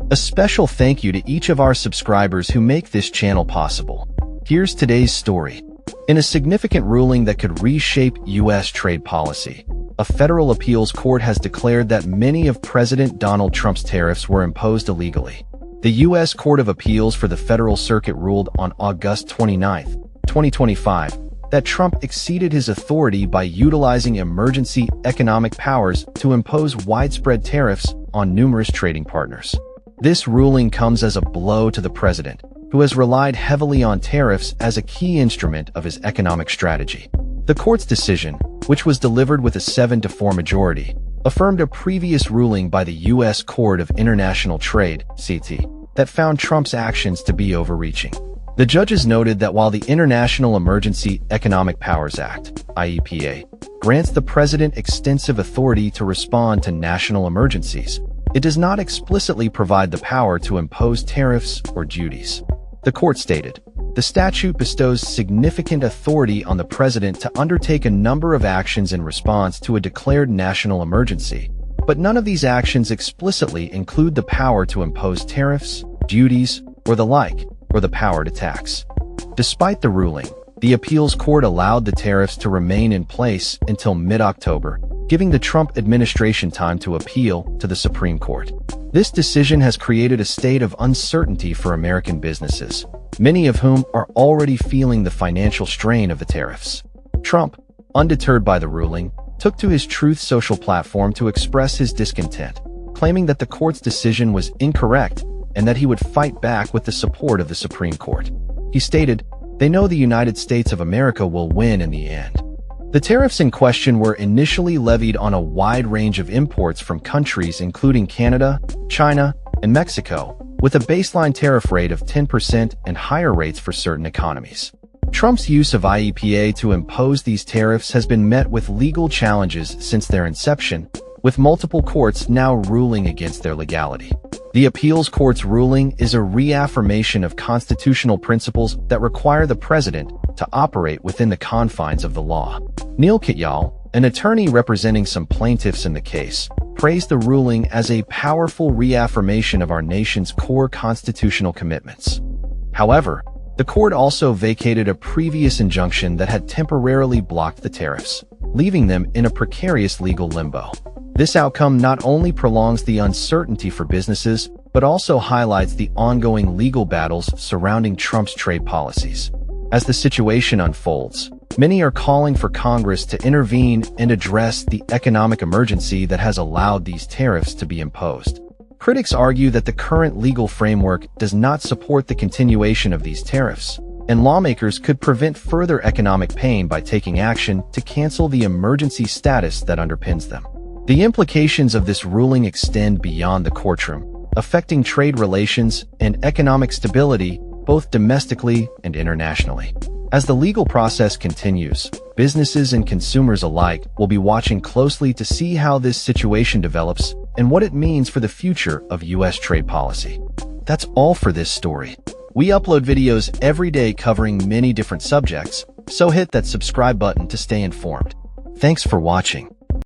A special thank you to each of our subscribers who make this channel possible. Here's today's story. In a significant ruling that could reshape U.S. trade policy, a federal appeals court has declared that many of President Donald Trump's tariffs were imposed illegally. The U.S. Court of Appeals for the Federal Circuit ruled on August 29, 2025, that Trump exceeded his authority by utilizing emergency economic powers to impose widespread tariffs on numerous trading partners. This ruling comes as a blow to the president, who has relied heavily on tariffs as a key instrument of his economic strategy. The court's decision, which was delivered with a 7-4 majority, affirmed a previous ruling by the U.S. Court of International Trade (CT) that found Trump's actions to be overreaching. The judges noted that while the International Emergency Economic Powers Act (IEPA) grants the president extensive authority to respond to national emergencies, it does not explicitly provide the power to impose tariffs or duties. The court stated, "The statute bestows significant authority on the president to undertake a number of actions in response to a declared national emergency, but none of these actions explicitly include the power to impose tariffs, duties, or the like, or the power to tax." Despite the ruling, the appeals court allowed the tariffs to remain in place until mid-October, giving the Trump administration time to appeal to the Supreme Court. This decision has created a state of uncertainty for American businesses, many of whom are already feeling the financial strain of the tariffs. Trump, undeterred by the ruling, took to his Truth Social platform to express his discontent, claiming that the court's decision was incorrect and that he would fight back with the support of the Supreme Court. He stated, "They know the United States of America will win in the end." The tariffs in question were initially levied on a wide range of imports from countries including Canada, China, and Mexico, with a baseline tariff rate of 10% and higher rates for certain economies. Trump's use of IEPA to impose these tariffs has been met with legal challenges since their inception, with multiple courts now ruling against their legality. The appeals court's ruling is a reaffirmation of constitutional principles that require the president to operate within the confines of the law. Neil Katyal, an attorney representing some plaintiffs in the case, praised the ruling as a powerful reaffirmation of our nation's core constitutional commitments. However, the court also vacated a previous injunction that had temporarily blocked the tariffs, leaving them in a precarious legal limbo. This outcome not only prolongs the uncertainty for businesses, but also highlights the ongoing legal battles surrounding Trump's trade policies. As the situation unfolds, many are calling for Congress to intervene and address the economic emergency that has allowed these tariffs to be imposed. Critics argue that the current legal framework does not support the continuation of these tariffs, and lawmakers could prevent further economic pain by taking action to cancel the emergency status that underpins them. The implications of this ruling extend beyond the courtroom, affecting trade relations and economic stability both domestically and internationally. As the legal process continues, businesses and consumers alike will be watching closely to see how this situation develops and what it means for the future of U.S. trade policy. That's all for this story. We upload videos every day covering many different subjects, so hit that subscribe button to stay informed. Thanks for watching.